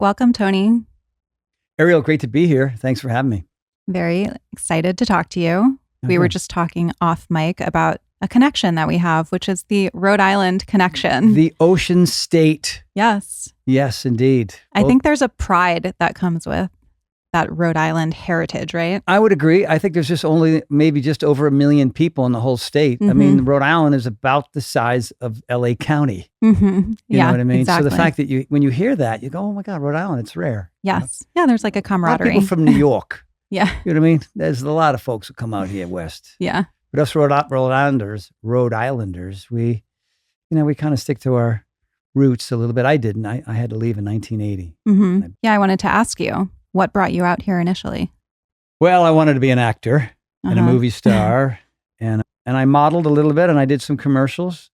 Welcome, Tony. Arielle, great to be here. Thanks for having me. Very excited to talk to you. We were just talking off mic about a connection that we have, which is the Rhode Island connection. The Ocean State. Yes. Yes, indeed. I think there's a pride that comes with that Rhode Island heritage, right? I would agree. I think there's just only maybe just over 1 million people in the whole state. I mean, Rhode Island is about the size of LA County. You know what I mean? Exactly. So the fact that when you hear that, you go, oh my God, Rhode Island, it's rare. Yes. Yeah, there's like a A lot of camaraderie. people from New York. Yeah. You know what I mean? There's a lot of folks who come out here west. Yeah. But us Rhode Islanders, we kind of stick to our roots a little bit. I didn't. I had to leave in 1980. Yeah, I wanted to ask you, what brought you out here initially? Well, I wanted to be an actor and a movie star, and I modeled a little bit, and I did some commercials,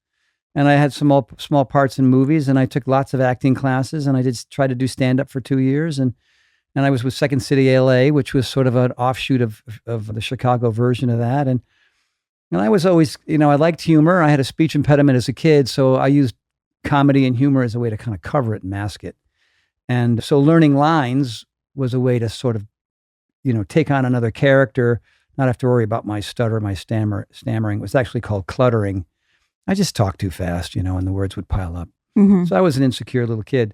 and I had some small parts in movies, and I took lots of acting classes, and I did try to do stand up for 2 years, and I was with Second City LA, which was sort of an offshoot of the Chicago version of that, and I was always, I liked humor. I had a speech impediment as a kid, so I used comedy and humor as a way to kind of cover it and mask it, and so learning lines was a way to sort of, take on another character, not have to worry about my stutter, my stammering. It was actually called cluttering. I just talked too fast, and the words would pile up. So I was an insecure little kid.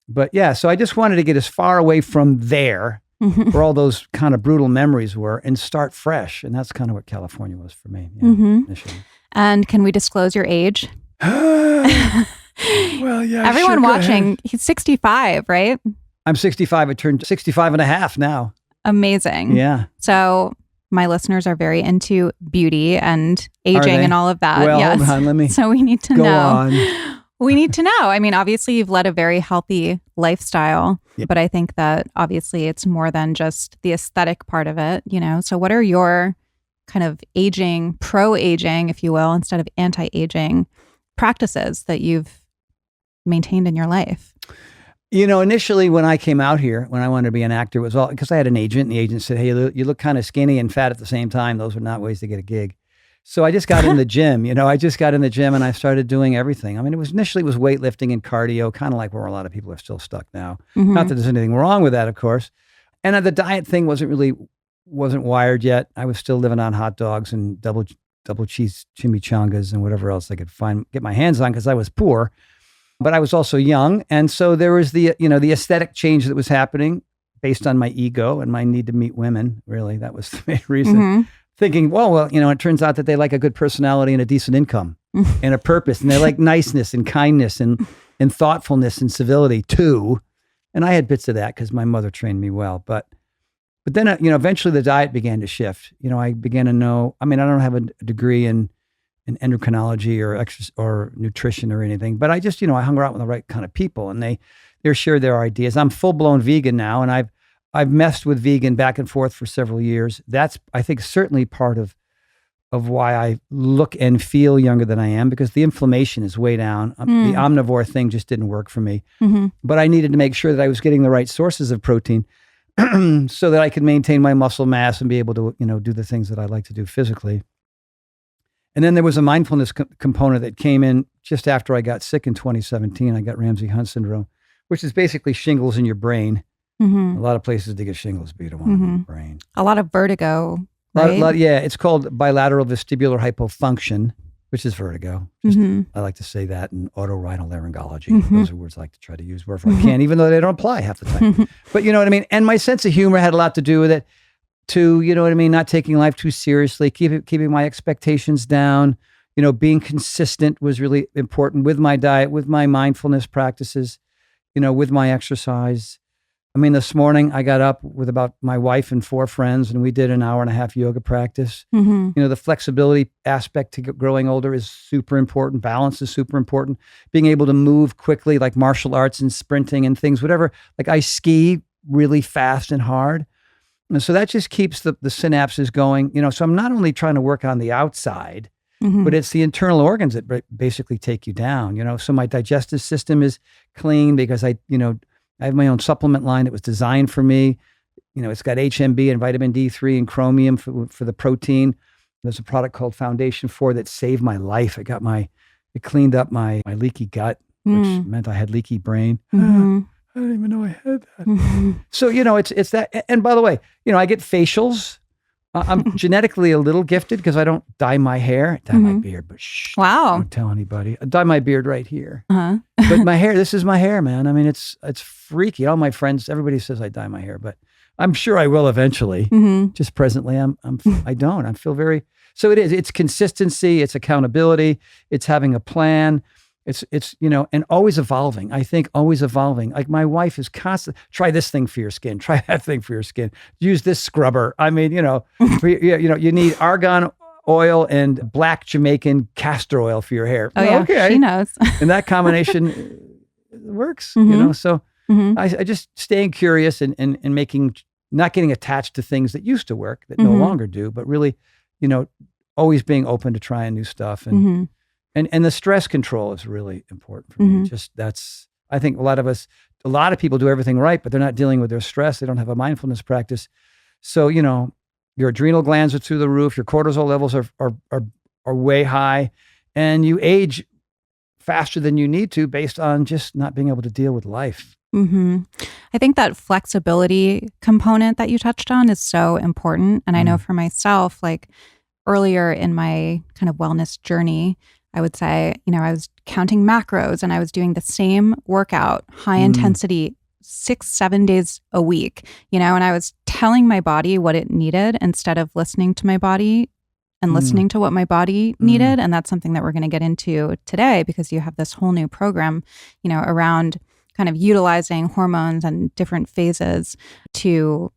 But yeah, so I just wanted to get as far away from there, where all those kind of brutal memories were, and start fresh. And that's kind of what California was for me initially. And can we disclose your age? Well, yeah. Everyone sure, watching, he's 65, right? I'm 65. I turned 65 and a half now. Amazing. Yeah. So my listeners are very into beauty and aging and all of that. Well, yes. hold on, let me So we need to go know. on. We need to know. I mean, obviously you've led a very healthy lifestyle, but I think that obviously it's more than just the aesthetic part of it, So what are your kind of aging, pro-aging, if you will, instead of anti-aging practices that you've maintained in your life? Initially when I came out here, when I wanted to be an actor, it was all because I had an agent, and the agent said, hey, you look kind of skinny and fat at the same time. Those were not ways to get a gig. So I just got in the gym, I just got in the gym and I started doing everything. I mean, initially it was weightlifting and cardio, kind of like where a lot of people are still stuck now. Not that there's anything wrong with that, of course. And the diet thing wasn't wired yet. I was still living on hot dogs and double cheese chimichangas and whatever else I could get my hands on because I was poor. But I was also young. And so there was the aesthetic change that was happening based on my ego and my need to meet women. Really, that was the main reason. Thinking, well, it turns out that they like a good personality and a decent income and a purpose. And they like niceness and kindness and thoughtfulness and civility too. And I had bits of that because my mother trained me well. But then, eventually the diet began to shift. I began to know, I don't have a degree in endocrinology or nutrition or anything, but I just, I hung around with the right kind of people, and they shared their ideas. I'm full blown vegan now, and I've messed with vegan back and forth for several years. That's, I think, certainly part of why I look and feel younger than I am, because the inflammation is way down. The omnivore thing just didn't work for me, but I needed to make sure that I was getting the right sources of protein so that I could maintain my muscle mass and be able to, do the things that I like to do physically. And then there was a mindfulness component that came in just after I got sick in 2017. I got Ramsay-Hunt syndrome, which is basically shingles in your brain. A lot of places to get shingles, but you don't want it in your brain. A lot of vertigo, right? Yeah, it's called bilateral vestibular hypofunction, which is vertigo. I like to say that in otorhinolaryngology. Those are words I like to try to use wherever I can, even though they don't apply half the time. But you know what I mean? And my sense of humor had a lot to do with it. To, not taking life too seriously, keeping my expectations down, being consistent was really important with my diet, with my mindfulness practices, with my exercise. This morning I got up with about my wife and 4 friends, and we did an 1.5-hour yoga practice. The flexibility aspect to growing older is super important. Balance is super important. Being able to move quickly, like martial arts and sprinting and things, whatever. Like I ski really fast and hard. And so that just keeps the synapses going, so I'm not only trying to work on the outside, but it's the internal organs that basically take you down, so my digestive system is clean because I have my own supplement line that was designed for me. It's got HMB and vitamin D3 and chromium for the protein. There's a product called Foundation 4 that saved my life. It cleaned up my leaky gut, which meant I had leaky brain. I don't even know I had that. So, it's that. And by the way, I get facials. I'm genetically a little gifted because I don't dye my hair. I dye my beard, but Wow. don't tell anybody. I dye my beard right here. Uh-huh. But my hair, this is my hair, man. I mean, it's freaky. All my friends, everybody says I dye my hair, but I'm sure I will eventually. Just presently, I don't. I feel very, so it is. It's consistency. It's accountability. It's having a plan. It's and always evolving. I think always evolving. Like my wife is constant. Try this thing for your skin. Try that thing for your skin. Use this scrubber. I mean, you need argan oil and black Jamaican castor oil for your hair. Oh yeah, okay. She knows. And that combination works. So I just staying curious and making, not getting attached to things that used to work that no longer do, but really, always being open to trying new stuff and the stress control is really important for me. I think a lot of people do everything right, but they're not dealing with their stress. They don't have a mindfulness practice. So, your adrenal glands are through the roof. Your cortisol levels are way high, and you age faster than you need to based on just not being able to deal with life. I think that flexibility component that you touched on is so important. And I know for myself, like earlier in my kind of wellness journey, I would say, I was counting macros and I was doing the same workout, high intensity, 6-7 days a week, and I was telling my body what it needed instead of listening to my body and listening to what my body needed. And that's something that we're going to get into today because you have this whole new program, around kind of utilizing hormones and different phases to,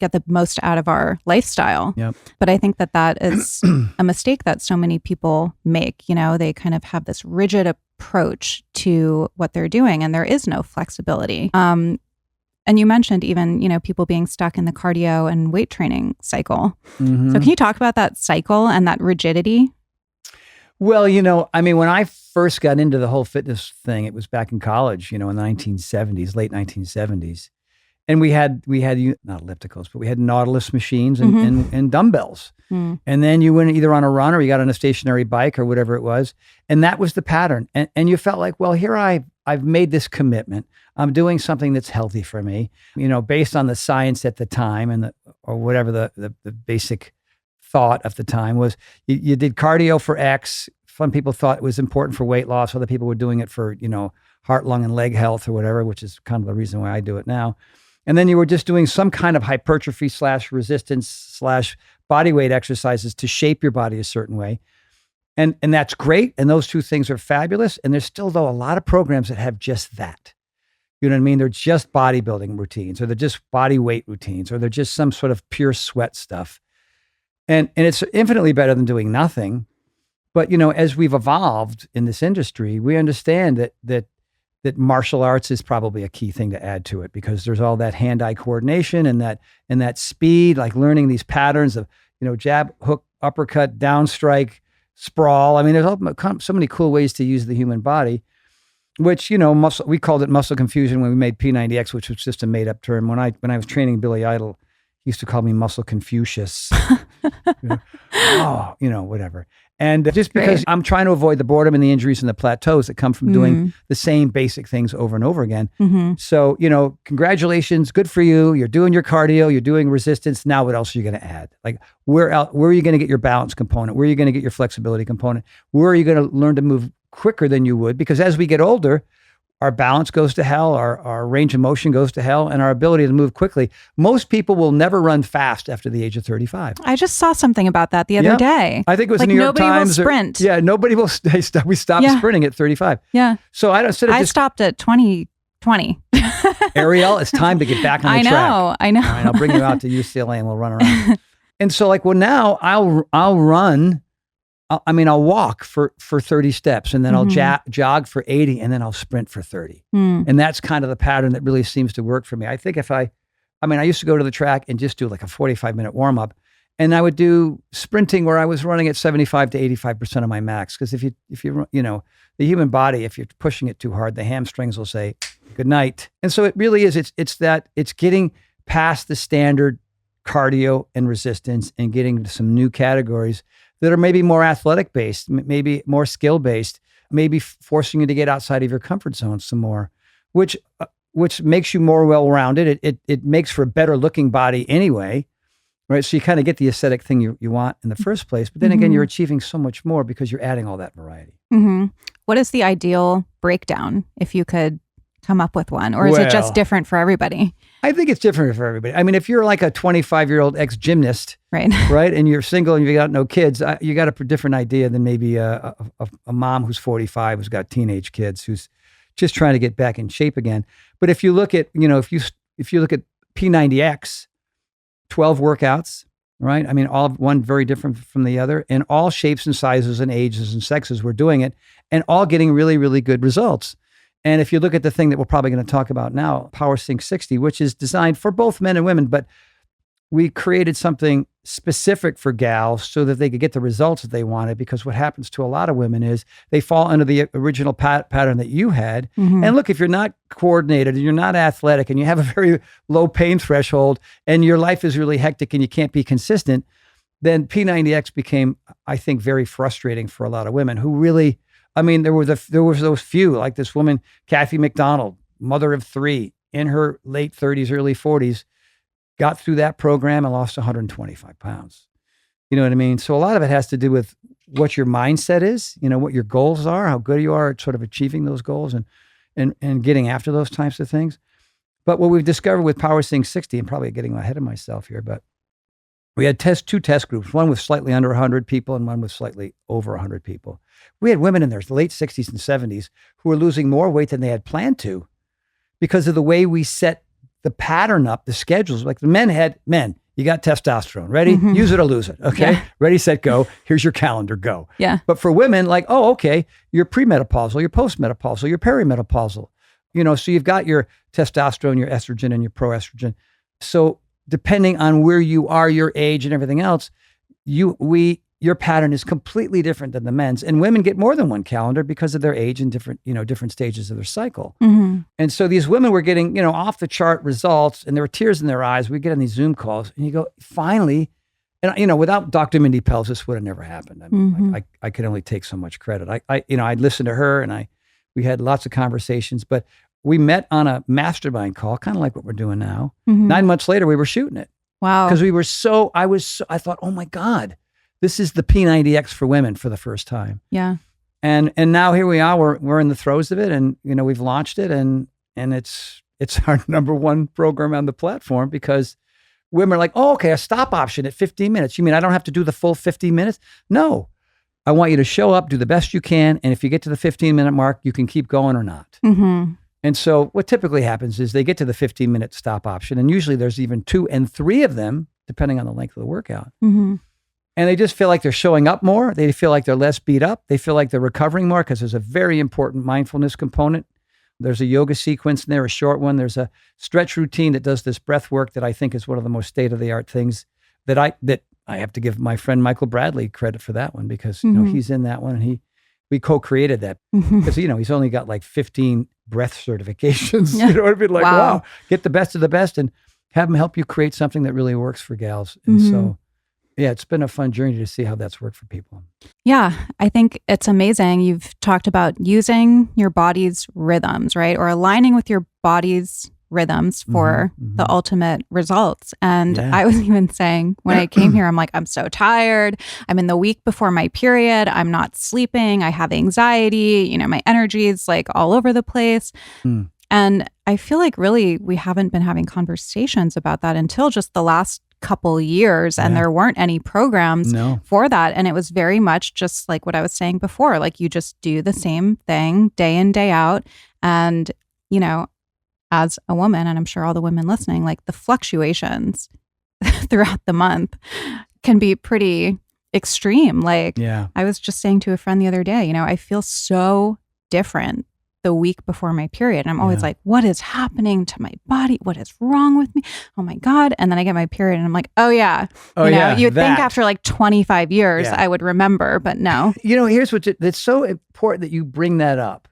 get the most out of our lifestyle. Yep. But I think that is a mistake that so many people make. They kind of have this rigid approach to what they're doing and there is no flexibility. And you mentioned even, people being stuck in the cardio and weight training cycle. So can you talk about that cycle and that rigidity? Well, when I first got into the whole fitness thing, it was back in college, in the 1970s, late 1970s. And we had not ellipticals, but we had Nautilus machines and dumbbells. And then you went either on a run or you got on a stationary bike or whatever it was. And that was the pattern. And you felt like, well, here I've made this commitment. I'm doing something that's healthy for me, based on the science at the time or whatever the basic thought of the time was. You did cardio for X. Some people thought it was important for weight loss. Other people were doing it for, heart, lung, and leg health or whatever, which is kind of the reason why I do it now. And then you were just doing some kind of hypertrophy / resistance / body weight exercises to shape your body a certain way. And that's great. And those two things are fabulous. And there's still, though, a lot of programs that have just that. You know what I mean? They're just bodybuilding routines, or they're just body weight routines, or they're just some sort of pure sweat stuff. And it's infinitely better than doing nothing. But, as we've evolved in this industry, we understand that martial arts is probably a key thing to add to it because there's all that hand-eye coordination and that speed, like learning these patterns of, jab, hook, uppercut, down strike, sprawl. I mean, there's so many cool ways to use the human body, which, we called it muscle confusion when we made P90X, which was just a made-up term. When I was training Billy Idol, he used to call me Muscle Confucius. Whatever. And just because I'm trying to avoid the boredom and the injuries and the plateaus that come from doing the same basic things over and over again. So, congratulations. Good for you. You're doing your cardio. You're doing resistance. Now what else are you going to add? Like where are you going to get your balance component? Where are you going to get your flexibility component? Where are you going to learn to move quicker than you would? Because as we get older, our balance goes to hell, our range of motion goes to hell, and our ability to move quickly. Most people will never run fast after the age of 35. I just saw something about that the other day. I think it was New York Times. Nobody will sprint. Nobody will. We stopped sprinting at 35. Yeah. So I stopped at 2020. Arielle, it's time to get back on the track. I know. All right, I'll bring you out to UCLA and we'll run around. And so now I'll run. I'll walk for 30 steps and then I'll jog for 80 and then I'll sprint for 30. And that's kind of the pattern that really seems to work for me. I think I used to go to the track and just do like a 45-minute warm up and I would do sprinting where I was running at 75 to 85% of my max. Because if you the human body, if you're pushing it too hard, the hamstrings will say good night. And so it really is, it's getting past the standard cardio and resistance and getting to some new categories that are maybe more athletic based, maybe more skill based, maybe forcing you to get outside of your comfort zone some more, which which makes you more well-rounded. It makes for a better looking body anyway, right? So you kind of get the aesthetic thing you want in the first place. But then again, you're achieving so much more because you're adding all that variety. What is the ideal breakdown, if you could come up with one? Or is it just different for everybody? I think it's different for everybody. I mean, if you're like a 25-year-old ex-gymnast, right, and you're single and you got no kids, you got a different idea than maybe a mom who's 45 who's got teenage kids who's just trying to get back in shape again. But if you look at, if you look at P90X, 12 workouts, right? I mean, all one very different from the other, and all shapes and sizes and ages and sexes were doing it, and all getting really, really good results. And if you look at the thing that we're probably going to talk about now, Power Sync 60, which is designed for both men and women, but we created something specific for gals so that they could get the results that they wanted, because what happens to a lot of women is they fall under the original pattern that you had. And look, if you're not coordinated and you're not athletic and you have a very low pain threshold and your life is really hectic and you can't be consistent, then P90X became, I think, very frustrating for a lot of women who really, I mean, there was those few, like this woman, Kathy McDonald, mother of 3, in her late 30s, early 40s, got through that program and lost 125 pounds. You know what I mean? So a lot of it has to do with what your mindset is, what your goals are, how good you are at sort of achieving those goals and getting after those types of things. But what we've discovered with Power Sync 60, and probably getting ahead of myself here, but we had two test groups, one with slightly under 100 people and one with slightly over 100 people. We had women in their late 60s and 70s who were losing more weight than they had planned to because of the way we set the pattern up, the schedules. Like the men, you got testosterone, ready? Use it or lose it. Okay. Yeah. Ready, set, go. Here's your calendar, go. Yeah. But for women, like, oh, okay, you're premenopausal, you're postmenopausal, you're perimenopausal. So you've got your testosterone, your estrogen, and your proestrogen. So depending on where you are, your age and everything else, your pattern is completely different than the men's. And women get more than one calendar because of their age and different stages of their cycle. And so these women were getting, off the chart results, and there were tears in their eyes. We get on these Zoom calls and you go, finally, and without Dr. Mindy Pelz, this would have never happened. I mean, I could only take so much credit. I'd listen to her and we had lots of conversations, but we met on a mastermind call, kind of like what we're doing now. 9 months later, we were shooting it. Wow. Because I thought, oh my God, this is the P90X for women for the first time. Yeah. And now here we are, we're in the throes of it, and we've launched it, and it's our number one program on the platform, because women are like, oh, okay, a stop option at 15 minutes. You mean I don't have to do the full 15 minutes? No. I want you to show up, do the best you can, and if you get to the 15-minute mark, you can keep going or not. And so what typically happens is they get to the 15-minute stop option, and usually there's even 2 and 3 of them, depending on the length of the workout. And they just feel like they're showing up more. They feel like they're less beat up. They feel like they're recovering more, because there's a very important mindfulness component. There's a yoga sequence in there, a short one. There's a stretch routine that does this breath work that I think is one of the most state-of-the-art things that I have to give my friend Michael Bradley credit for that one, because he's in that one, and we co-created that because he's only got like 15 breath certifications. Yeah. You know what I mean? Like, wow, get the best of the best and have him help you create something that really works for gals. And so, yeah, it's been a fun journey to see how that's worked for people. Yeah, I think it's amazing. You've talked about using your body's rhythms, right? Or aligning with your body's rhythms for the ultimate results. And I was even saying when I came here, I'm like, I'm so tired. I'm in the week before my period. I'm not sleeping. I have anxiety. My energy is like all over the place. And I feel like really we haven't been having conversations about that until just the last couple years, and there weren't any programs for that. And it was very much just like what I was saying before, like you just do the same thing day in, day out. And, as a woman, and I'm sure all the women listening, like the fluctuations throughout the month can be pretty extreme. Like I was just saying to a friend the other day, I feel so different the week before my period. And I'm always like, what is happening to my body? What is wrong with me? Oh my God. And then I get my period and I'm like, oh yeah. You'd think after like 25 years, I would remember, but no. Here's that's so important that you bring that up,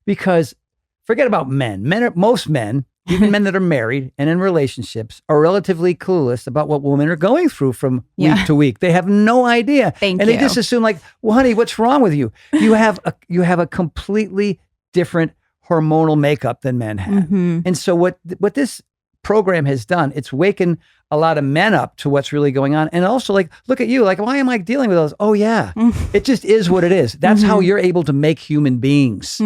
because forget about men. Most men, even men that are married and in relationships, are relatively clueless about what women are going through from week to week. They have no idea. And they just assume like, well, honey, what's wrong with you? You have a completely different hormonal makeup than men have. And so what this program has done, it's waken a lot of men up to what's really going on. And also like, look at you, like, why am I dealing with those? Oh yeah, it just is what it is. That's how you're able to make human beings.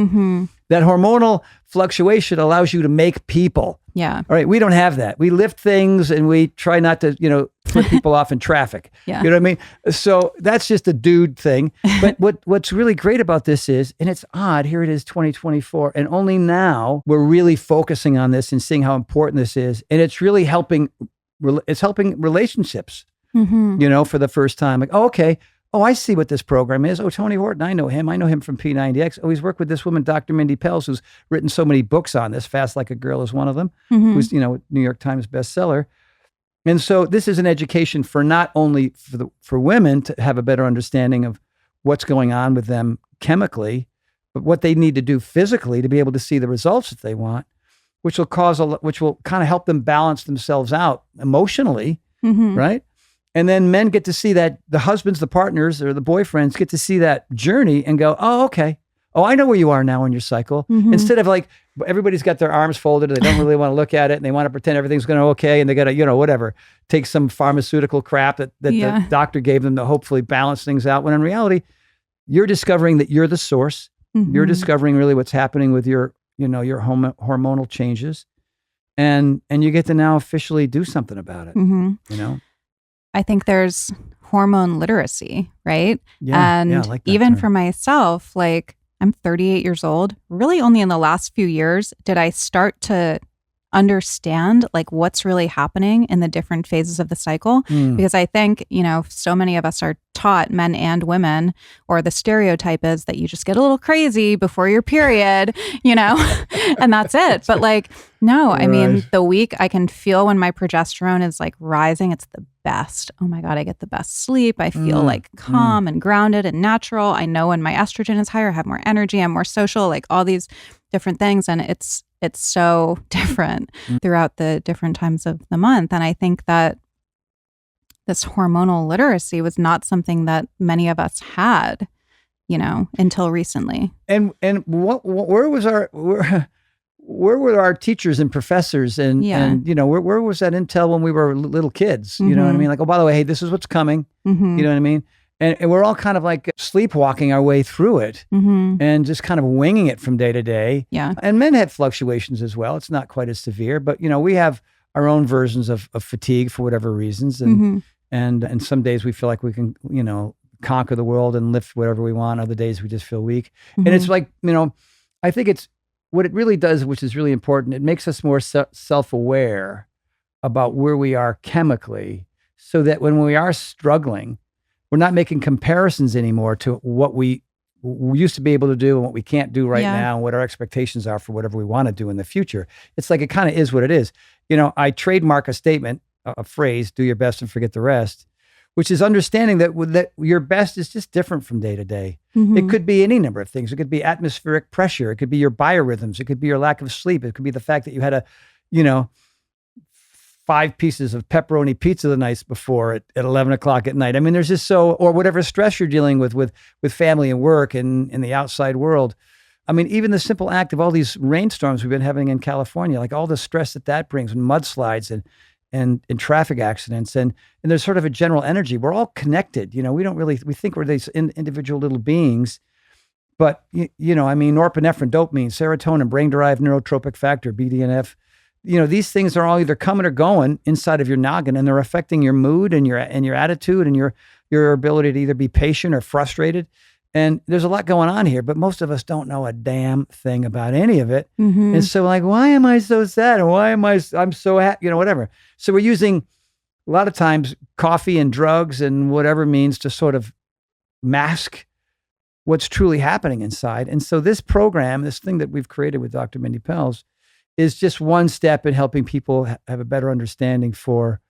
That hormonal fluctuation allows you to make people. Yeah. All right. We don't have that. We lift things and we try not to, flip people off in traffic. Yeah. You know what I mean? So that's just a dude thing. But what's really great about this is, and it's odd, here it is 2024, and only now we're really focusing on this and seeing how important this is. And it's really helping relationships, for the first time. Like, oh, okay. Oh, I see what this program is. Oh, Tony Horton, I know him. I know him from P90X. Oh, he's worked with this woman, Dr. Mindy Pelz, who's written so many books on this. Fast Like a Girl is one of them, who's, New York Times bestseller. And so this is an education for not only for women to have a better understanding of what's going on with them chemically, but what they need to do physically to be able to see the results that they want, which will kind of help them balance themselves out emotionally, right? And then men get to see that, the husbands, the partners, or the boyfriends get to see that journey and go, oh, okay. Oh, I know where you are now in your cycle. Instead of like, everybody's got their arms folded and they don't really want to look at it and they want to pretend everything's going to okay. And they got to, whatever, take some pharmaceutical crap that the doctor gave them to hopefully balance things out. When in reality, you're discovering that you're the source. You're discovering really what's happening with your hormonal changes. And you get to now officially do something about it, I think there's hormone literacy, right? Yeah, and I like that even term. for myself, like I'm 38 years old. Really only in the last few years did I start to understand like what's really happening in the different phases of the cycle. Because I think, so many of us are taught, men and women, or the stereotype is that you just get a little crazy before your period, and that's it. But like, no, I mean, the week I can feel when my progesterone is like rising, it's the best. Oh my God, I get the best sleep. I feel like calm and grounded and natural. I know when my estrogen is higher, I have more energy, I'm more social, like all these different things. And it's so different throughout the different times of the month. And I think that this hormonal literacy was not something that many of us had, until recently. And where were our teachers and professors and where was that intel when we were little kids? You know what I mean? Like, oh, by the way, hey, this is what's coming. You know what I mean? And we're all kind of like sleepwalking our way through it and just kind of winging it from day to day. Yeah. And men have fluctuations as well. It's not quite as severe, but we have our own versions of fatigue for whatever reasons. And some days we feel like we can, conquer the world and lift whatever we want. Other days we just feel weak. And it's like, I think it's what it really does, which is really important. It makes us more self-aware about where we are chemically so that when we are struggling, we're not making comparisons anymore to what we used to be able to do and what we can't do right now and what our expectations are for whatever we want to do in the future. It's like, it kind of is what it is. I trademark a statement, a phrase, do your best and forget the rest, which is understanding that your best is just different from day to day. It could be any number of things. It could be atmospheric pressure. It could be your biorhythms. It could be your lack of sleep. It could be the fact that you had 5 pieces of pepperoni pizza the night before at 11 o'clock at night. I mean, there's just or whatever stress you're dealing with family and work and in the outside world. I mean, even the simple act of all these rainstorms we've been having in California, like all the stress that brings, and mudslides and traffic accidents, and there's sort of a general energy. We're all connected. We think we're these individual little beings, but I mean, norepinephrine, dopamine, serotonin, brain-derived neurotropic factor, BDNF, these things are all either coming or going inside of your noggin, and they're affecting your mood and your attitude and your ability to either be patient or frustrated. And there's a lot going on here, but most of us don't know a damn thing about any of it. And so like, why am I so sad? And why am I'm so happy, whatever. So we're using a lot of times coffee and drugs and whatever means to sort of mask what's truly happening inside. And so this program, this thing that we've created with Dr. Mindy Pelz, is just one step in helping people have a better understanding for,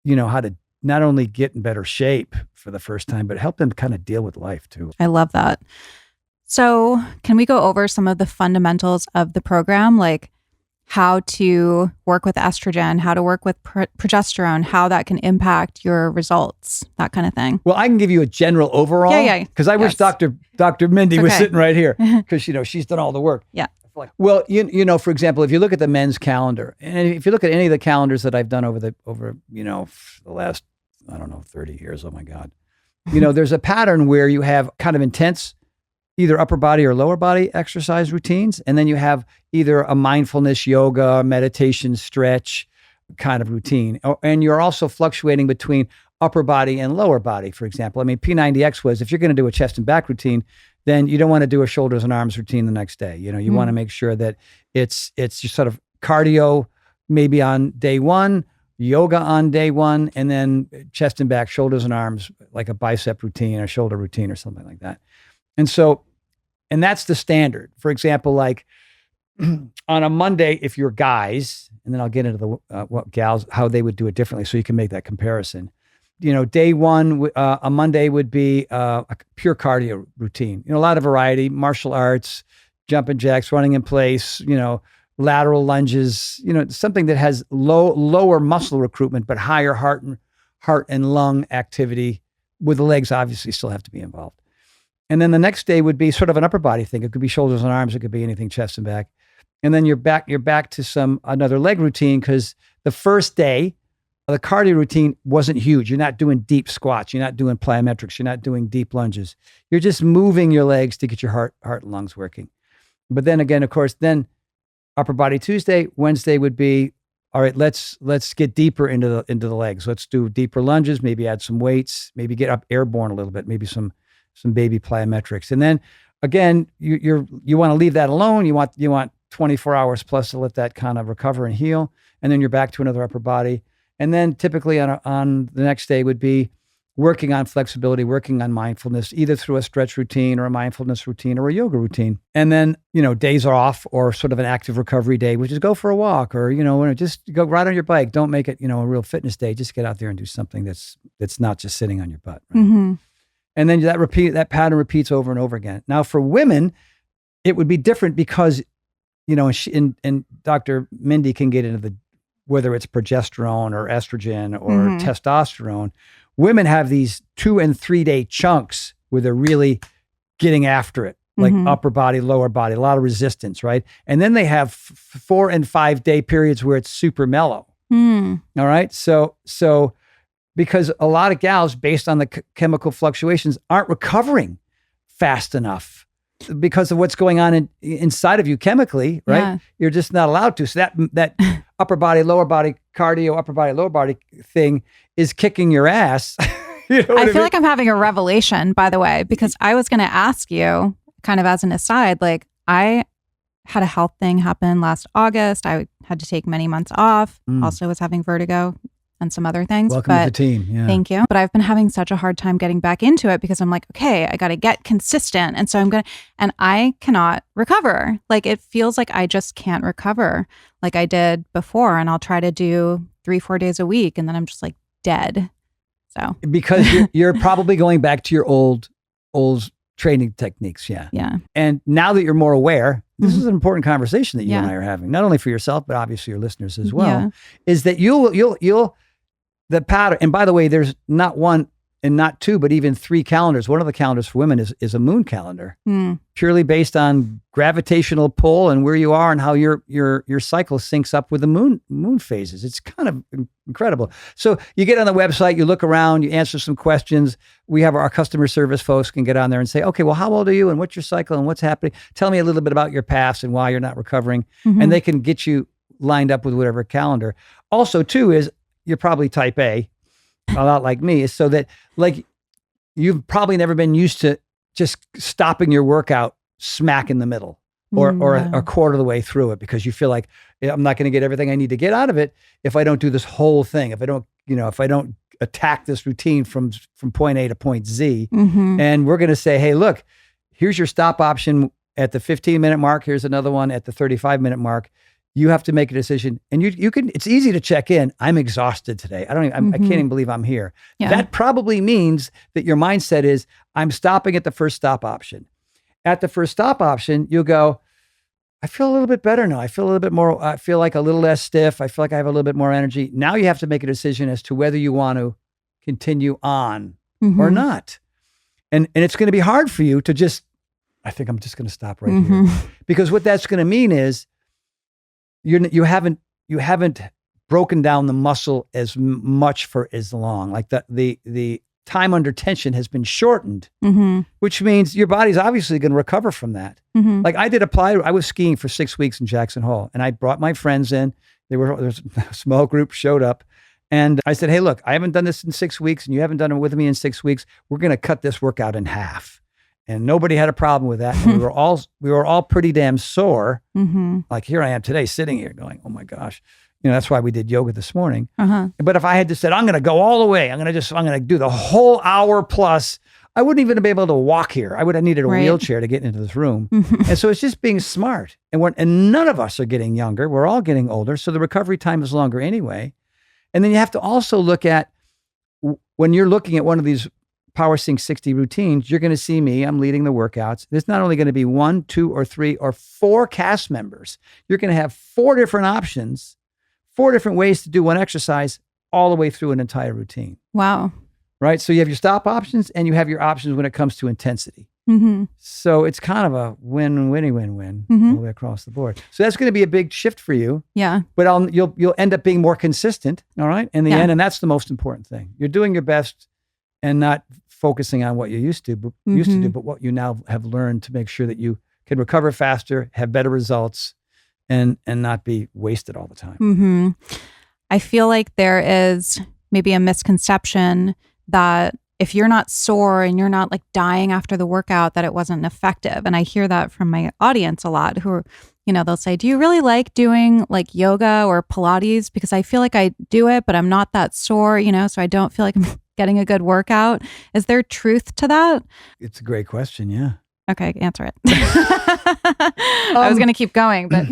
how to not only get in better shape for the first time, but help them kind of deal with life too. I love that. So can we go over some of the fundamentals of the program, like how to work with estrogen, how to work with progesterone, how that can impact your results, that kind of thing? Well, I can give you a general overall. Yeah. Because I wish Dr. Mindy was okay. sitting right here because, she's done all the work. Yeah. Well, you know, for example, if you look at the men's calendar, and if you look at any of the calendars that I've done over the last, I don't know, 30 years, oh my God, you know, there's a pattern where you have kind of intense either upper body or lower body exercise routines. And then you have either a mindfulness, yoga, meditation, stretch kind of routine. And you're also fluctuating between upper body and lower body, for example. I mean, P90X was, if you're going to do a chest and back routine, then you don't want to do a shoulders and arms routine the next day. You know, you want to make sure that it's just sort of cardio maybe on day one, yoga on day one, and then chest and back, shoulders and arms, like a bicep routine or shoulder routine or something like that. And that's the standard. For example, like on a Monday, if you're guys, and then I'll get into the what gals, how they would do it differently so you can make that comparison. You know, day one, a Monday would be a pure cardio routine. You know, a lot of variety, martial arts, jumping jacks, running in place, you know, lateral lunges, you know, something that has lower muscle recruitment, but higher heart and lung activity, with the legs obviously still have to be involved. And then the next day would be sort of an upper body thing. It could be shoulders and arms. It could be anything, chest and back. And then you're back to another leg routine, because the first day, the cardio routine wasn't huge. You're not doing deep squats. You're not doing plyometrics. You're not doing deep lunges. You're just moving your legs to get your heart and lungs working. But then again, of course, then upper body Tuesday, Wednesday would be, all right, let's get deeper into the legs. Let's do deeper lunges, maybe add some weights, maybe get up airborne a little bit, maybe some baby plyometrics. And then again, you want to leave that alone. You want 24 hours plus to let that kind of recover and heal. And then you're back to another upper body. And then typically on the next day would be working on flexibility, working on mindfulness, either through a stretch routine or a mindfulness routine or a yoga routine. And then, you know, days are off, or sort of an active recovery day, which is go for a walk, or, you know, just go ride on your bike. Don't make it, you know, a real fitness day. Just get out there and do something that's not just sitting on your butt. Right? Mm-hmm. And then that pattern repeats over and over again. Now for women, it would be different because, you know, and Dr. Mindy can get into whether it's progesterone or estrogen or testosterone. Women have these 2 and 3 day chunks where they're really getting after it, like upper body, lower body, a lot of resistance, right? And then they have 4 and 5 day periods where it's super mellow. All right. So because a lot of gals, based on the chemical fluctuations, aren't recovering fast enough because of what's going on inside of you chemically, right? Yeah. You're just not allowed to. So that upper body, lower body cardio, upper body, lower body thing is kicking your ass. You know I feel like I'm having a revelation, by the way, because I was going to ask you, kind of as an aside, like I had a health thing happen last August. I had to take many months off. Also was having vertigo and some other things. Welcome to the team. Yeah. Thank you. But I've been having such a hard time getting back into it because I'm like, okay, I got to get consistent. And so and I cannot recover. Like it feels like I just can't recover like I did before. And I'll try to do 3-4 days a week. And then I'm just like dead. So because you're probably going back to your old training techniques. Yeah. Yeah. And now that you're more aware, this is an important conversation that you and I are having, not only for yourself, but obviously your listeners as well, is that you'll the pattern. And by the way, there's not one and not two, but even 3 calendars. One of the calendars for women is a moon calendar, purely based on gravitational pull and where you are and how your cycle syncs up with the moon phases. It's kind of incredible. So you get on the website, you look around, you answer some questions. We have our customer service folks can get on there and say, okay, well, how old are you and what's your cycle and what's happening? Tell me a little bit about your past and why you're not recovering. And they can get you lined up with whatever calendar. Also, too, is you're probably type A lot like me, is so that like you've probably never been used to just stopping your workout smack in the middle or a quarter of the way through it, because you feel like I'm not going to get everything I need to get out of it if I don't do this whole thing, if I don't attack this routine from point A to point Z. And we're going to say, hey, look, here's your stop option at the 15-minute mark. Here's another one at the 35-minute mark. You have to make a decision, and you can. It's easy to check in. I'm exhausted today. I can't even believe I'm here. Yeah. That probably means that your mindset is, I'm stopping at the first stop option. At the first stop option, you'll go, I feel a little bit better now. I feel a little bit more. I feel like a little less stiff. I feel like I have a little bit more energy. Now you have to make a decision as to whether you want to continue on or not. And it's going to be hard for you to just I think I'm just going to stop right here. Because what that's going to mean is you haven't broken down the muscle as much for as long. Like the time under tension has been shortened, which means your body's obviously going to recover from that. Like I was skiing for 6 weeks in Jackson Hole, and I brought my friends in. There's a small group showed up, and I said, hey, look, I haven't done this in 6 weeks, and you haven't done it with me in 6 weeks. We're going to cut this workout in half. And nobody had a problem with that. And we were all pretty damn sore. Like here I am today sitting here going, oh my gosh. That's why we did yoga this morning. But if I had just said, I'm going to go all the way, I'm going to do the whole hour plus, I wouldn't even be able to walk here. I would have needed a wheelchair to get into this room. And so it's just being smart. And none of us are getting younger. We're all getting older. So the recovery time is longer anyway. And then you have to also look at, when you're looking at one of these Power Sync 60 routines, you're going to see me. I'm leading the workouts. There's not only going to be 1, 2, or 3, or 4 cast members. You're going to have 4 different options, 4 different ways to do one exercise all the way through an entire routine. Wow. Right? So you have your stop options and you have your options when it comes to intensity. So it's kind of a win-win-win all the way across the board. So that's going to be a big shift for you. Yeah. But you'll end up being more consistent, all right, in the end. And that's the most important thing. You're doing your best and not focusing on what you used to do, but what you now have learned to make sure that you can recover faster, have better results, and not be wasted all the time. I feel like there is maybe a misconception that if you're not sore and you're not like dying after the workout, that it wasn't effective. And I hear that from my audience a lot, who are, they'll say, do you really like doing like yoga or Pilates? Because I feel like I do it, but I'm not that sore, so I don't feel like I'm getting a good workout. Is there truth to that? It's a great question. Yeah. Okay. Answer it. I was going to keep going, but.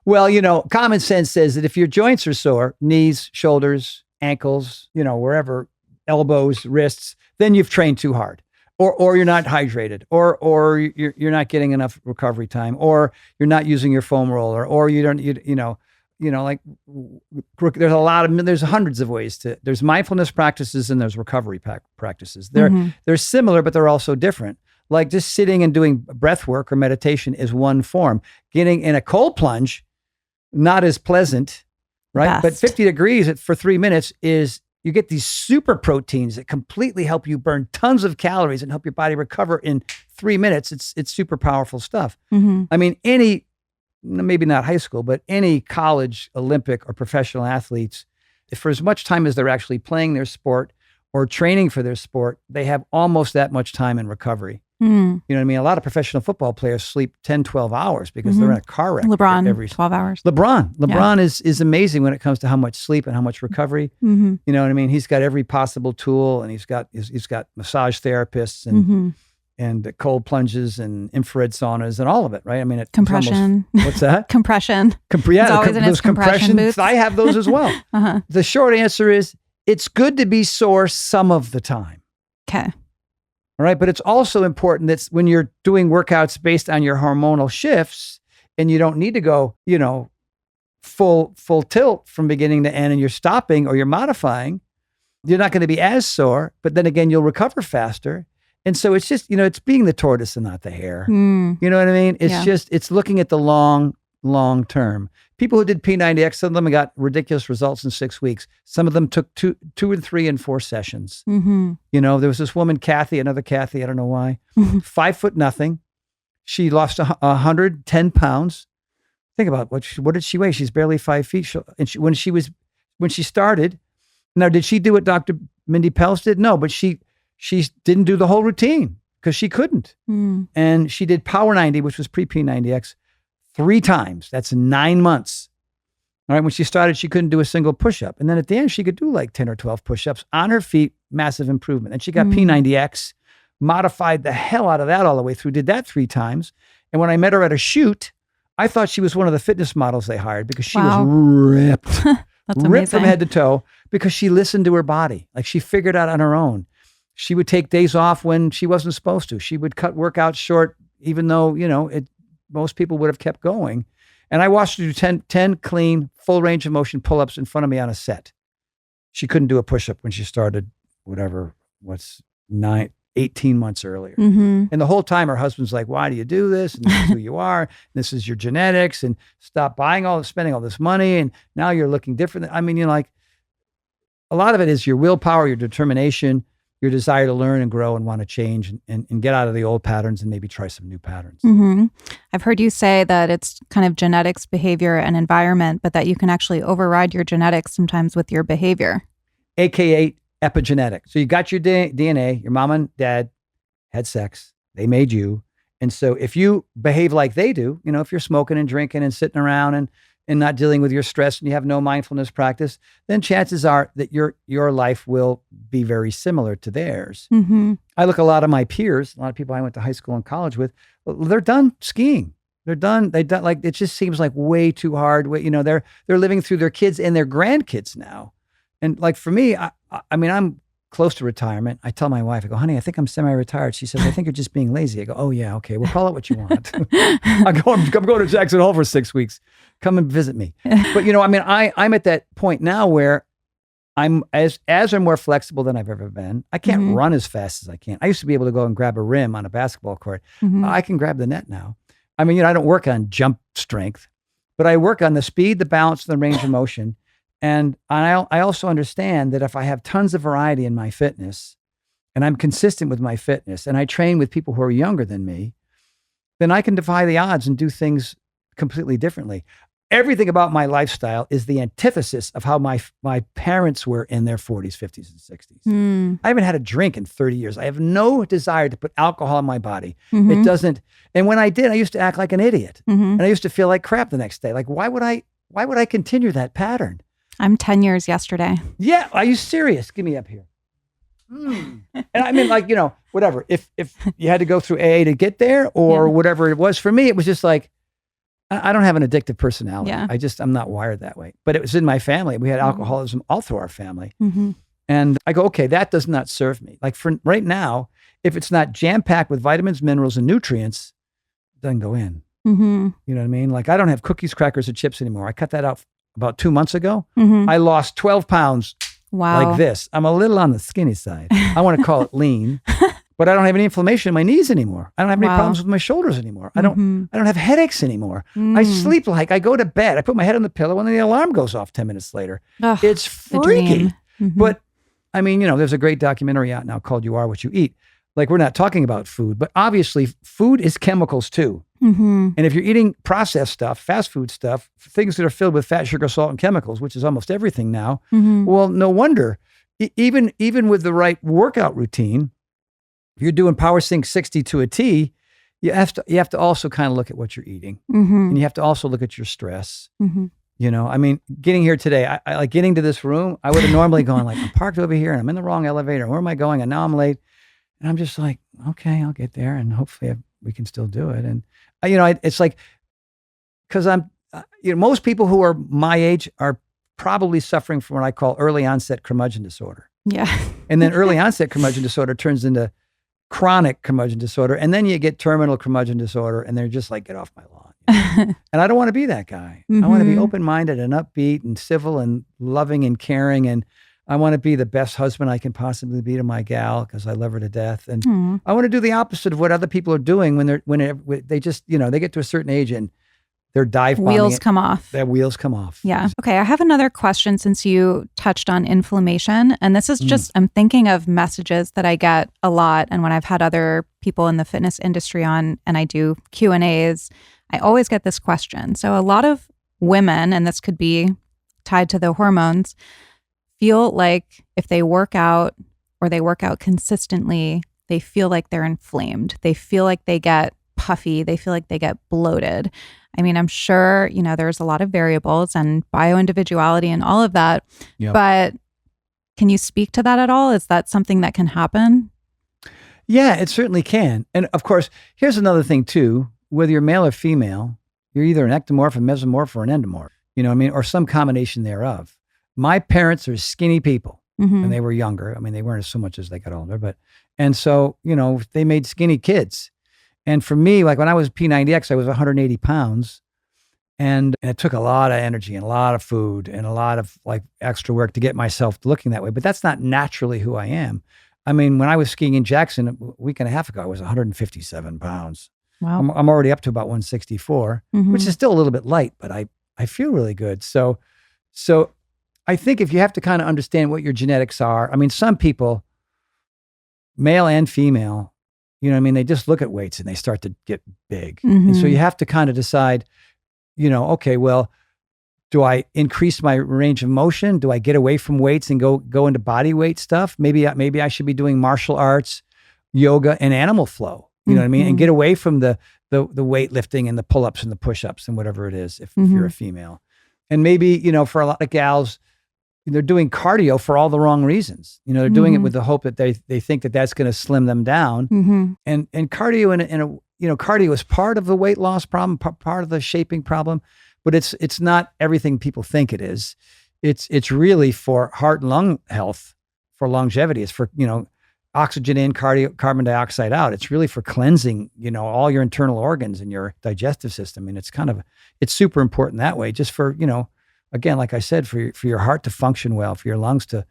Well, common sense says that if your joints are sore, knees, shoulders, ankles, wherever, elbows, wrists, then you've trained too hard, or you're not hydrated, or you're not getting enough recovery time, or you're not using your foam roller, or you don't, like there's hundreds of ways there's mindfulness practices and there's recovery practices. They're similar, but they're also different. Like just sitting and doing breath work or meditation is one form. Getting in a cold plunge, not as pleasant, right? But 50 degrees for 3 minutes you get these super proteins that completely help you burn tons of calories and help your body recover in 3 minutes. It's super powerful stuff. I mean, maybe not high school, but any college, Olympic, or professional athletes, for as much time as they're actually playing their sport or training for their sport, they have almost that much time in recovery. You know what I mean? A lot of professional football players sleep 10, 12 hours because they're in a car wreck. LeBron, 12 hours. LeBron is amazing when it comes to how much sleep and how much recovery. You know what I mean? He's got every possible tool, and he's got massage therapists and cold plunges and infrared saunas and all of it, right? I mean, compression. What's that? Compression. Yeah, always in his compression boots. I have those as well. The short answer is it's good to be sore some of the time. Okay. All right. But it's also important that when you're doing workouts based on your hormonal shifts and you don't need to go, full tilt from beginning to end, and you're stopping or you're modifying, you're not going to be as sore, but then again, you'll recover faster. And so it's just, it's being the tortoise and not the hare. You know what I mean? It's it's looking at the long term. People who did P90X, some of them got ridiculous results in 6 weeks. Some of them took two and 3 and 4 sessions. There was this woman, another Kathy, I don't know why, 5 foot nothing. She lost 110 pounds. Think about what did she weigh? She's barely 5 feet. When she started, now did she do what Dr. Mindy Pelz did? No, but she didn't do the whole routine because she couldn't. And she did Power 90, which was pre-P90X, 3 times. That's 9 months. All right. When she started, she couldn't do a single push-up. And then at the end, she could do like 10 or 12 push-ups on her feet, massive improvement. And she got P90X, modified the hell out of that all the way through, did that 3 times. And when I met her at a shoot, I thought she was one of the fitness models they hired because she was ripped. That's ripped amazing. from head to toe because she listened to her body. Like she figured out on her own. She would take days off when she wasn't supposed to. She would cut workouts short, even though, most people would have kept going. And I watched her do 10 clean, full range of motion pull-ups in front of me on a set. She couldn't do a push-up when she started, 9 18 months earlier. Mm-hmm. And the whole time her husband's like, why do you do this? And this is who you are. This is your genetics. And stop spending all this money. And now you're looking different. I mean, like a lot of it is your willpower, your determination, your desire to learn and grow and want to change and get out of the old patterns and maybe try some new patterns. Mm-hmm. I've heard you say that it's kind of genetics, behavior, and environment, but that you can actually override your genetics sometimes with your behavior. AKA epigenetic. So you got your DNA, your mom and dad had sex, they made you. And so if you behave like they do, if you're smoking and drinking and sitting around and not dealing with your stress and you have no mindfulness practice, then chances are that your life will be very similar to theirs. Mm-hmm. I look at a lot of my peers, a lot of people I went to high school and college with, they're done skiing. They done like, it just seems like way too hard. They're living through their kids and their grandkids now. And like for me, I mean, I'm close to retirement. I tell my wife, I go, honey, I think I'm semi-retired. She says, I think you're just being lazy. I go, oh yeah, okay. Well, call it what you want. I'm going to Jackson Hole for 6 weeks. Come and visit me. But I mean, I'm at that point now where I'm as or more flexible than I've ever been. I can't run as fast as I can. I used to be able to go and grab a rim on a basketball court. I can grab the net now. I mean, I don't work on jump strength, but I work on the speed, the balance, and the range of motion. And I also understand that if I have tons of variety in my fitness and I'm consistent with my fitness and I train with people who are younger than me, then I can defy the odds and do things completely differently. Everything about my lifestyle is the antithesis of how my parents were in their 40s, 50s, and 60s. I haven't had a drink in 30 years. I have no desire to put alcohol in my body. It doesn't. And when I did, I used to act like an idiot. And I used to feel like crap the next day. Like, why would I continue that pattern? I'm 10 years yesterday. Yeah. Are you serious? Give me up here. And I mean, like, whatever. If you had to go through AA to get there or whatever it was, for me, it was just like, I don't have an addictive personality. Yeah. I'm not wired that way. But it was in my family. We had alcoholism all through our family. And I go, okay, that does not serve me. Like for right now, if it's not jam-packed with vitamins, minerals, and nutrients, it doesn't go in. You know what I mean? Like I don't have cookies, crackers, and chips anymore. I cut that out about 2 months ago. I lost 12 pounds like this. I'm a little on the skinny side. I want to call it lean, but I don't have any inflammation in my knees anymore. I don't have any problems with my shoulders anymore. I don't have headaches anymore. I sleep like I go to bed. I put my head on the pillow and then the alarm goes off 10 minutes later. It's freaky. But I mean, there's a great documentary out now called You Are What You Eat. Like we're not talking about food, but obviously food is chemicals too. And if you're eating processed stuff, fast food stuff, things that are filled with fat, sugar, salt, and chemicals, which is almost everything now, well, no wonder, even with the right workout routine, if you're doing Power Sync 60 to a T, you have to also kind of look at what you're eating. And you have to also look at your stress. I mean, getting here today, I like getting to this room, I would have normally gone like, I'm parked over here and I'm in the wrong elevator. Where am I going? And now I'm late. And I'm just like, okay, I'll get there and hopefully we can still do it. And, it's like, because most people who are my age are probably suffering from what I call early onset curmudgeon disorder. Yeah. And then early onset curmudgeon disorder turns into chronic curmudgeon disorder. And then you get terminal curmudgeon disorder and they're just like, get off my lawn. And I don't want to be that guy. I want to be open-minded and upbeat and civil and loving and caring. And I want to be the best husband I can possibly be to my gal because I love her to death. And I want to do the opposite of what other people are doing when they just, they get to a certain age and their dive bombing. Wheels come off. Their wheels come off. Yeah. Okay. I have another question since you touched on inflammation. And this is just, I'm thinking of messages that I get a lot. And when I've had other people in the fitness industry on and I do Q&As, I always get this question. So a lot of women, and this could be tied to the hormones, feel like if they work out or they work out consistently, they feel like they're inflamed. They feel like they get puffy. They feel like they get bloated. I mean, I'm sure, there's a lot of variables and bioindividuality and all of that. Yep. But can you speak to that at all? Is that something that can happen? Yeah, it certainly can. And of course, here's another thing too. Whether you're male or female, you're either an ectomorph, a mesomorph, or an endomorph, or some combination thereof. My parents are skinny people when they were younger. I mean, they weren't so much as they got older, and so, they made skinny kids. And for me, like when I was P90X, I was 180 pounds and it took a lot of energy and a lot of food and a lot of like extra work to get myself looking that way. But that's not naturally who I am. I mean, when I was skiing in Jackson a week and a half ago, I was 157 pounds. Wow. I'm already up to about 164, which is still a little bit light, but I feel really good. So I think if you have to kind of understand what your genetics are, I mean, some people, male and female, you know what I mean? They just look at weights and they start to get big. And so you have to kind of decide, you know, okay, well, do I increase my range of motion? Do I get away from weights and go into body weight stuff? Maybe I should be doing martial arts, yoga, and animal flow. You know what I mean? And get away from the weightlifting and the pull-ups and the push-ups and whatever it is if you're a female. And maybe, you know, for a lot of gals, they're doing cardio for all the wrong reasons. You know, they're doing it with the hope that they think that that's going to slim them down. And cardio cardio is part of the weight loss problem, part of the shaping problem. But it's not everything people think it is. It's really for heart and lung health, for longevity. It's for, you know, oxygen in, carbon dioxide out. It's really for cleansing, you know, all your internal organs and your digestive system. And it's super important that way, just for, you know, again, like I said, for your heart to function well, for your lungs to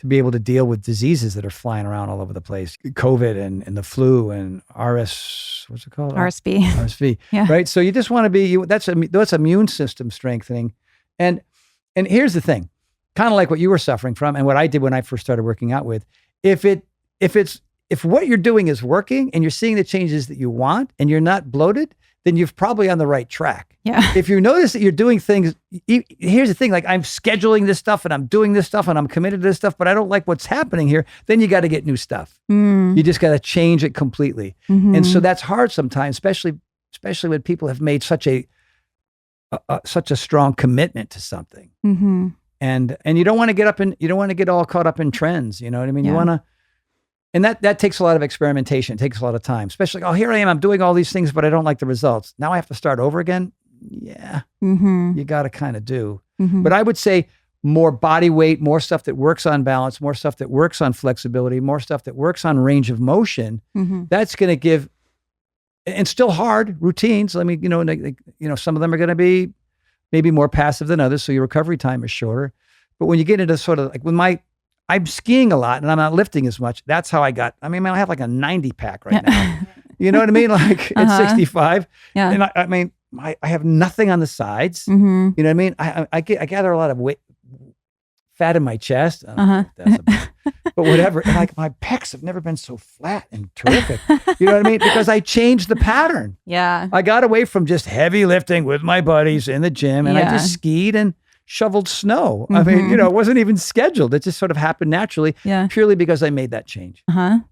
be able to deal with diseases that are flying around all over the place, COVID and the flu and what's it called? RSV. RSV. Yeah. Right. So you just want to be, that's immune system strengthening. And here's the thing, kind of like what you were suffering from and what I did when I first started working out with, if what you're doing is working and you're seeing the changes that you want and you're not bloated, then you're probably on the right track. Yeah. If you notice that you're doing things, here's the thing, like I'm scheduling this stuff and I'm doing this stuff and I'm committed to this stuff, but I don't like what's happening here, then you got to get new stuff. You just got to change it completely. And so that's hard sometimes, especially when people have made such a strong commitment to something. And you don't want to get all caught up in trends. You know what I mean? You want to, and that takes a lot of experimentation. It takes a lot of time, especially, oh, here I am, I'm doing all these things, but I don't like the results. Now I have to start over again. Yeah, you got to kind of do. But I would say more body weight, more stuff that works on balance, more stuff that works on flexibility, more stuff that works on range of motion. That's going to give, and still hard routines. I mean, you know, some of them are going to be maybe more passive than others, so your recovery time is shorter. But when you get into sort of like I'm skiing a lot and I'm not lifting as much. That's how I I have like a 90 pack right now. You know what I mean? Like at 65. Yeah. And I mean, I have nothing on the sides. You know what I mean? I gather a lot of fat in my chest. I don't know if that's but whatever. And like my pecs have never been so flat and terrific. You know what I mean? Because I changed the pattern. Yeah. I got away from just heavy lifting with my buddies in the gym and I just skied and shoveled snow. I mean, you know, it wasn't even scheduled. It just sort of happened naturally, purely because I made that change.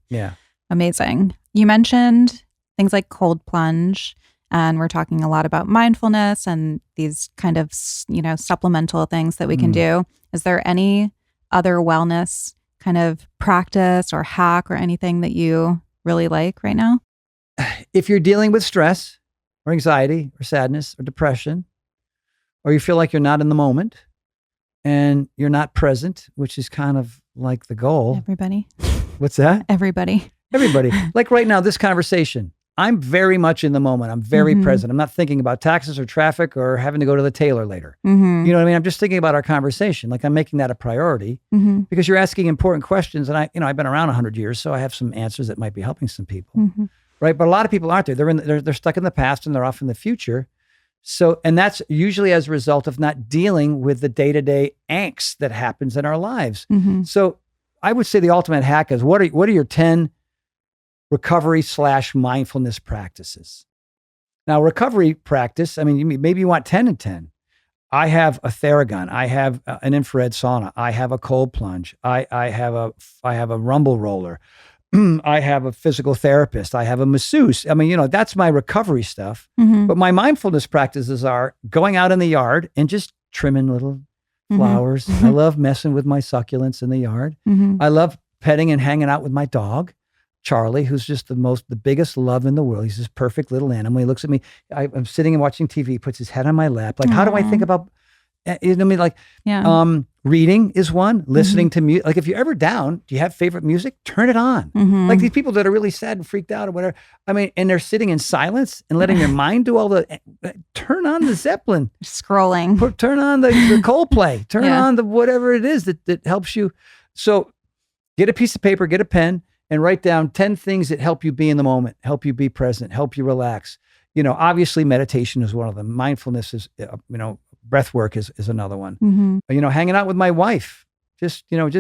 Yeah. Amazing. You mentioned things like cold plunge, and we're talking a lot about mindfulness and these kind of, you know, supplemental things that we can do. Is there any other wellness kind of practice or hack or anything that you really like right now? If you're dealing with stress or anxiety or sadness or depression, or you feel like you're not in the moment and you're not present, which is kind of like the goal. Everybody. What's that? Everybody. Like right now, this conversation, I'm very much in the moment. I'm very present. I'm not thinking about taxes or traffic or having to go to the tailor later. You know what I mean? I'm just thinking about our conversation. Like I'm making that a priority because you're asking important questions. And I've been around 100 years, so I have some answers that might be helping some people. Right. But a lot of people aren't there. They're stuck in the past and they're off in the future. So, and that's usually as a result of not dealing with the day-to-day angst that happens in our lives. So I would say the ultimate hack is what are your 10 recovery / mindfulness practices? Now, recovery practice, I mean, maybe you want 10 and 10. I have a Theragun. I have an infrared sauna. I have a cold plunge. I have a rumble roller. I have a physical therapist. I have a masseuse. I mean, you know, that's my recovery stuff. But my mindfulness practices are going out in the yard and just trimming little flowers. I love messing with my succulents in the yard. I love petting and hanging out with my dog, Charlie, who's just the biggest love in the world. He's this perfect little animal. He looks at me. I'm sitting and watching TV, puts his head on my lap. Like, how do I think about, you know what I mean? Like, reading is one, listening to music. Like if you're ever down, do you have favorite music? Turn it on. Like these people that are really sad and freaked out or whatever. I mean, and they're sitting in silence and letting their mind do all turn on the Zeppelin. Scrolling. Turn on the Coldplay. Turn on the whatever it is that helps you. So Get a piece of paper, get a pen, and write down 10 things that help you be in the moment, help you be present, help you relax. Obviously meditation is one of them. Mindfulness is, breath work is another one. Mm-hmm. Hanging out with my wife, just or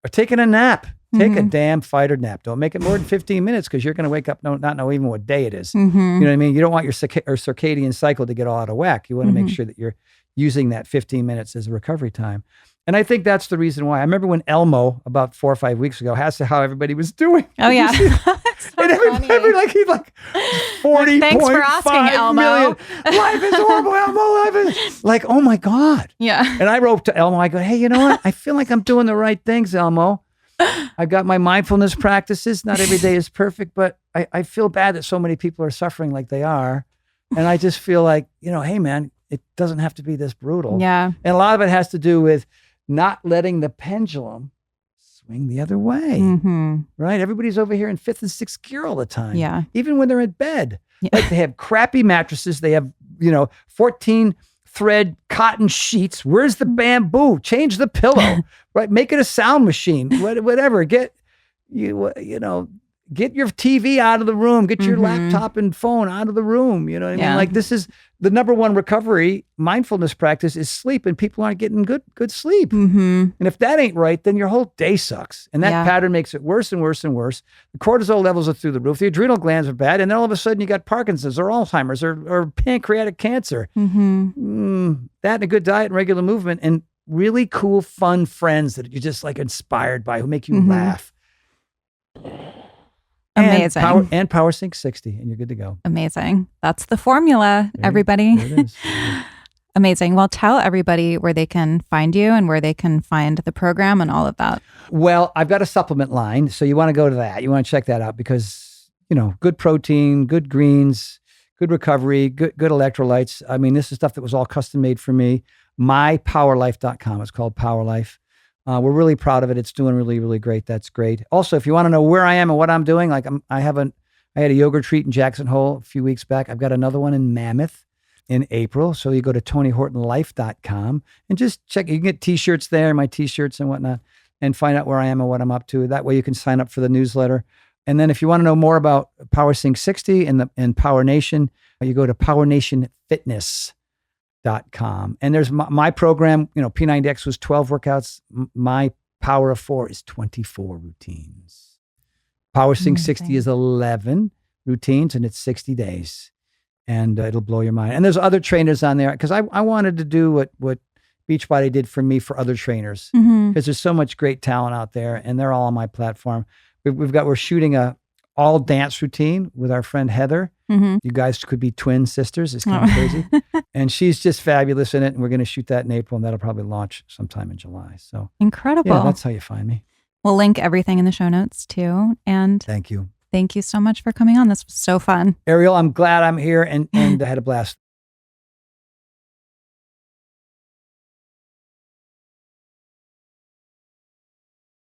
taking a nap. Take a damn fighter nap. Don't make it more than 15 minutes because you're going to wake up not know even what day it is. Mm-hmm. You know what I mean? You don't want your circadian cycle to get all out of whack. You want to make sure that you're using that 15 minutes as a recovery time. And I think that's the reason why. I remember when Elmo, about 4 or 5 weeks ago, asked how everybody was doing. Oh, yeah. And everybody, he's like 40.5 Thanks for asking, Elmo. million. Life is horrible, Elmo. Life is like, oh my God. Yeah. And I wrote to Elmo, I go, hey, you know what? I feel like I'm doing the right things, Elmo. I've got my mindfulness practices. Not every day is perfect, but I feel bad that so many people are suffering like they are. And I just feel like, hey, man, it doesn't have to be this brutal. Yeah. And a lot of it has to do with not letting the pendulum swing the other way. Mm-hmm. Right? Everybody's over here in 5th and 6th gear all the time. Yeah. Even when they're in bed. Yeah. Like they have crappy mattresses. They have, 14 thread cotton sheets. Where's the bamboo? Change the pillow, right? Make it a sound machine, whatever. Get your TV out of the room, get your laptop and phone out of the room. You know what I mean? Like this is the number one recovery mindfulness practice is sleep, and people aren't getting good sleep. Mm-hmm. And if that ain't right, then your whole day sucks. And that pattern makes it worse and worse and worse. The cortisol levels are through the roof. The adrenal glands are bad. And then all of a sudden you got Parkinson's or Alzheimer's or pancreatic cancer. Mm-hmm. That and a good diet and regular movement and really cool, fun friends that you're just like inspired by who make you laugh. Amazing. And Power Sync 60, and you're good to go. Amazing. That's the formula, everybody. There it is. Amazing. Well, tell everybody where they can find you and where they can find the program and all of that. Well, I've got a supplement line, so you want to go to that. You want to check that out because, good protein, good greens, good recovery, good electrolytes. I mean, this is stuff that was all custom made for me. MyPowerLife.com. It's called Power Life. We're really proud of it. It's doing really, really great. That's great. Also, if you want to know where I am and what I'm doing, like I had a yoga retreat in Jackson Hole a few weeks back. I've got another one in Mammoth in April. So you go to TonyHortonLife.com and just check. You can get t-shirts there, my t-shirts and whatnot, and find out where I am and what I'm up to. That way you can sign up for the newsletter. And then if you want to know more about Power Sync 60 and Power Nation, you go to PowerNationFitness.com. And there's my program, P90X was 12 workouts. My Power of 4 is 24 routines. Power Sync 60 is 11 routines and it's 60 days. And it'll blow your mind. And there's other trainers on there because I wanted to do what Beachbody did for me for other trainers because there's so much great talent out there and they're all on my platform. We're shooting a all dance routine with our friend Heather. You guys could be twin sisters. It's kind of crazy. And she's just fabulous in it. And we're going to shoot that in April and that'll probably launch sometime in July. So incredible. Yeah, that's how you find me. We'll link everything in the show notes too. And thank you. Thank you so much for coming on. This was so fun. Arielle, I'm glad I'm here and I had a blast.